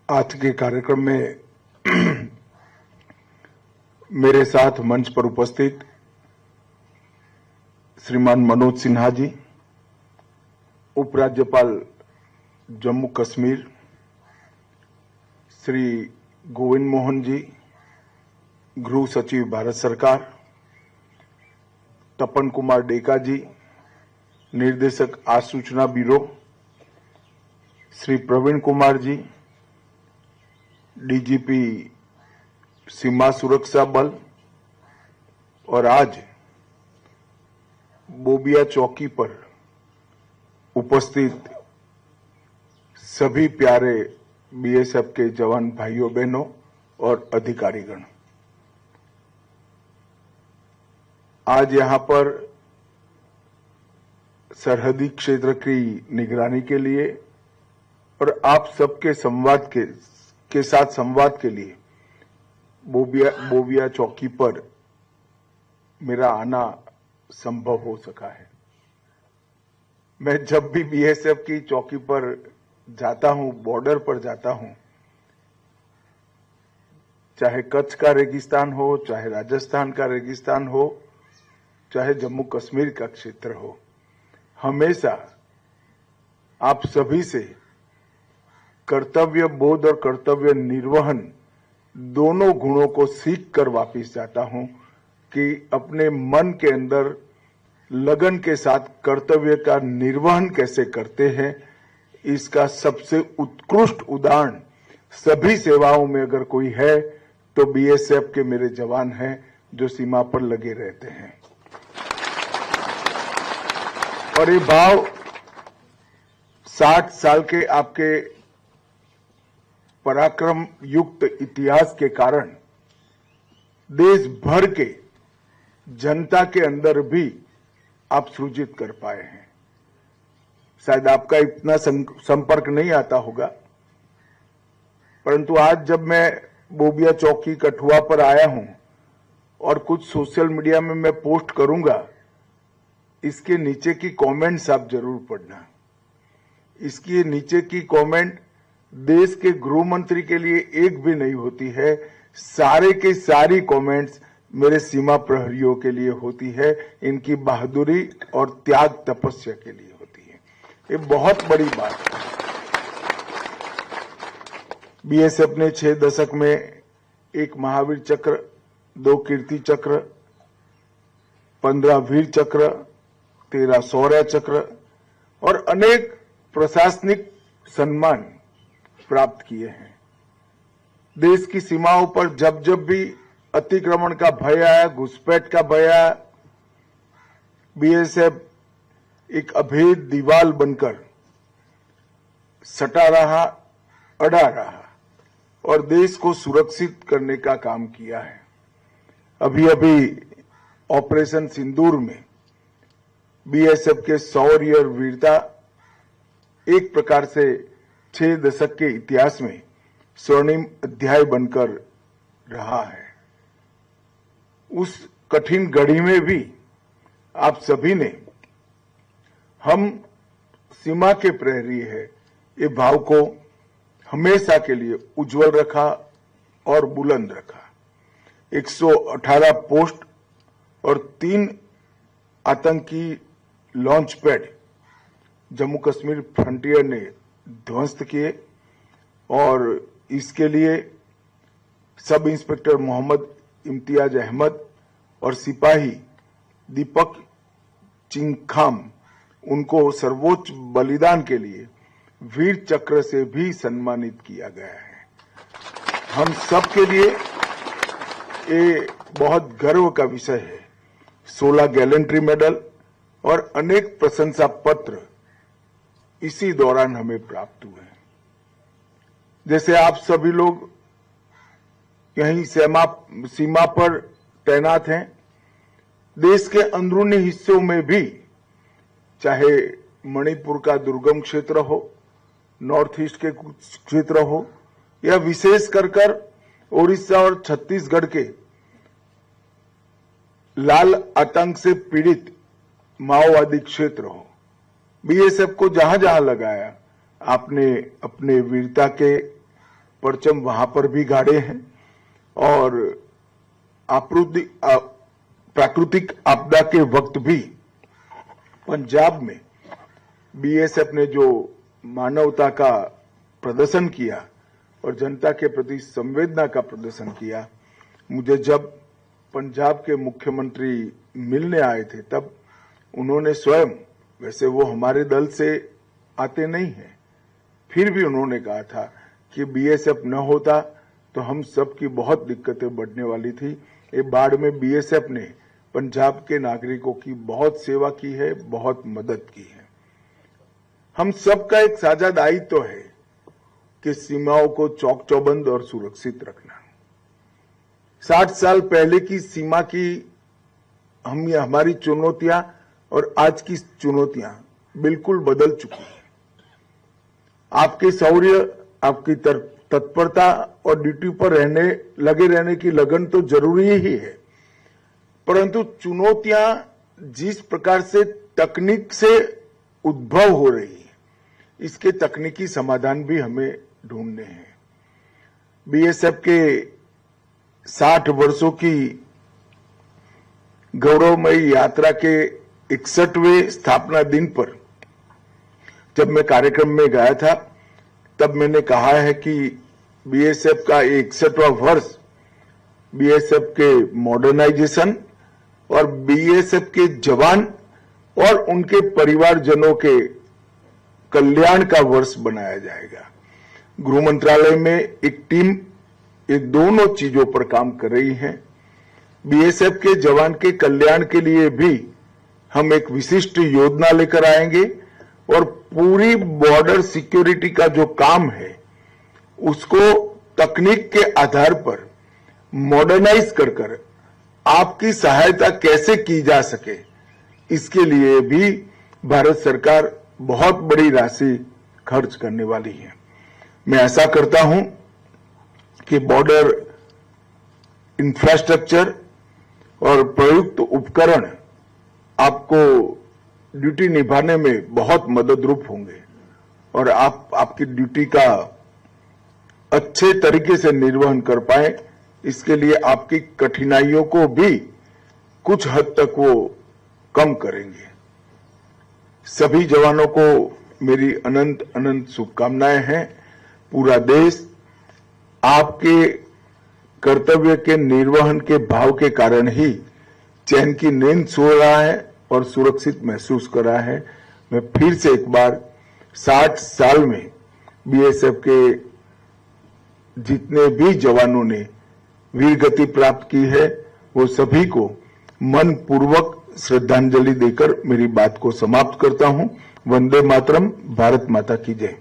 आज के कार्यक्रम में मेरे साथ मंच पर उपस्थित श्रीमान मनोज सिन्हा जी, उपराज्यपाल जम्मू कश्मीर श्री गोविंद मोहन जी, गृह सचिव भारत सरकार, तपन कुमार डेका जी, निर्देशक आसूचना ब्यूरो, श्री प्रवीण कुमार जी, डीजीपी सीमा सुरक्षा बल, और आज बोबिया चौकी पर उपस्थित सभी प्यारे बीएसएफ के जवान भाइयों बहनों और अधिकारीगण। आज यहां पर सरहदी क्षेत्र की निगरानी के लिए और आप सबके संवाद के साथ संवाद के लिए बोबिया चौकी पर मेरा आना संभव हो सका है। मैं जब भी बीएसएफ की चौकी पर जाता हूं, बॉर्डर पर जाता हूं, चाहे कच्छ का रेगिस्तान हो, चाहे राजस्थान का रेगिस्तान हो, चाहे जम्मू कश्मीर का क्षेत्र हो, हमेशा आप सभी से कर्तव्य बोध और कर्तव्य निर्वहन दोनों गुणों को सीख कर वापिस जाता हूं कि अपने मन के अंदर लगन के साथ कर्तव्य का निर्वहन कैसे करते हैं, इसका सबसे उत्कृष्ट उदाहरण सभी सेवाओं में अगर कोई है तो बीएसएफ के मेरे जवान हैं जो सीमा पर लगे रहते हैं। और ये भाव 60 साल के आपके पराक्रम युक्त इतिहास के कारण देश भर के जनता के अंदर भी आप सृजित कर पाए हैं। शायद आपका इतना संपर्क नहीं आता होगा, परंतु आज जब मैं बोबिया चौकी कठुआ पर आया हूं और कुछ सोशल मीडिया में मैं पोस्ट करूंगा, इसके नीचे की कमेंट्स आप जरूर पढ़ना। इसके नीचे की कमेंट देश के गृह मंत्री के लिए एक भी नहीं होती है, सारे के सारी कमेंट्स मेरे सीमा प्रहरियों के लिए होती है, इनकी बहादुरी और त्याग तपस्या के लिए होती है। ये बहुत बड़ी बात है। बीएसएफ ने 6 दशक में 1 महावीर चक्र, 2 कीर्ति चक्र, 15 वीर चक्र, 13 शौर्य चक्र और अनेक प्रशासनिक सम्मान प्राप्त किए हैं। देश की सीमाओं पर जब जब भी अतिक्रमण का भय आया, घुसपैठ का भय आया, बीएसएफ एक अभेद दीवार बनकर सटा रहा, अड़ा रहा और देश को सुरक्षित करने का काम किया है। अभी अभी ऑपरेशन सिंदूर में बीएसएफ के शौर्य और वीरता एक प्रकार से 6 दशक के इतिहास में स्वर्णिम अध्याय बनकर रहा है। उस कठिन घड़ी में भी आप सभी ने हम सीमा के प्रहरी है ये भाव को हमेशा के लिए उज्जवल रखा और बुलंद रखा। 118 पोस्ट और 3 आतंकी launch pad Jammu Kashmir frontier ने ध्वस्त किए और इसके लिए सब इंस्पेक्टर मोहम्मद इम्तियाज अहमद और सिपाही दीपक चिंगखाम उनको सर्वोच्च बलिदान के लिए वीर चक्र से भी सम्मानित किया गया है। हम सब के लिए ये बहुत गर्व का विषय है। 16 गैलेंट्री मेडल और अनेक प्रशंसा पत्र इसी दौरान हमें प्राप्त हुए हैं। जैसे आप सभी लोग यहीं सीमा पर तैनात हैं, देश के अंदरूनी हिस्सों में भी, चाहे मणिपुर का दुर्गम क्षेत्र हो, नॉर्थ ईस्ट के कुछ क्षेत्र हो, या विशेष कर ओडिशा और छत्तीसगढ़ के लाल आतंक से पीड़ित माओवादी क्षेत्र हो, बीएसएफ को जहां जहां लगाया आपने अपने वीरता के परचम वहां पर भी गाड़े हैं और प्राकृतिक आपदा के वक्त भी पंजाब में बीएसएफ ने जो मानवता का प्रदर्शन किया और जनता के प्रति संवेदना का प्रदर्शन किया, मुझे जब पंजाब के मुख्यमंत्री मिलने आए थे तब उन्होंने स्वयं, वैसे वो हमारे दल से आते नहीं हैं, फिर भी उन्होंने कहा था कि बीएसएफ न होता तो हम सब की बहुत दिक्कतें बढ़ने वाली थी। ये बाढ़ में बीएसएफ ने पंजाब के नागरिकों की बहुत सेवा की है, बहुत मदद की है। हम सबका एक साझा दायित्व है कि सीमाओं को चौक चौबंद और सुरक्षित रखना। 60 साल पहले की सीमा की हमारी चुनौतियां और आज की चुनौतियां बिल्कुल बदल चुकी हैं। आपके शौर्य, आपकी तत्परता और ड्यूटी पर लगे रहने की लगन तो जरूरी ही है, परंतु चुनौतियां जिस प्रकार से तकनीक से उद्भव हो रही है, इसके तकनीकी समाधान भी हमें ढूंढने हैं। बीएसएफ के 60 वर्षों की गौरवमयी यात्रा के 61वें स्थापना दिन पर जब मैं कार्यक्रम में गया था, तब मैंने कहा है कि बीएसएफ का 61वां वर्ष बीएसएफ के मॉडर्नाइजेशन और बीएसएफ के जवान और उनके परिवारजनों के कल्याण का वर्ष बनाया जाएगा। गृह मंत्रालय में एक टीम ये दोनों चीजों पर काम कर रही है। बीएसएफ के जवान के कल्याण के लिए भी हम एक विशिष्ट योजना लेकर आएंगे और पूरी बॉर्डर सिक्योरिटी का जो काम है उसको तकनीक के आधार पर मॉडर्नाइज कर आपकी सहायता कैसे की जा सके, इसके लिए भी भारत सरकार बहुत बड़ी राशि खर्च करने वाली है। मैं ऐसा करता हूं कि बॉर्डर इंफ्रास्ट्रक्चर और प्रयुक्त उपकरण आपको ड्यूटी निभाने में बहुत मददरूप होंगे और आप आपकी ड्यूटी का अच्छे तरीके से निर्वहन कर पाए, इसके लिए आपकी कठिनाइयों को भी कुछ हद तक वो कम करेंगे। सभी जवानों को मेरी अनंत अनंत शुभकामनाएं हैं। पूरा देश आपके कर्तव्य के निर्वहन के भाव के कारण ही चैन की नींद सो रहा है और सुरक्षित महसूस कर रहा है। मैं फिर से एक बार 60 साल में बीएसएफ के जितने भी जवानों ने वीर गति प्राप्त की है, वो सभी को मन पूर्वक श्रद्धांजलि देकर मेरी बात को समाप्त करता हूं। वंदे मातरम। भारत माता की जय।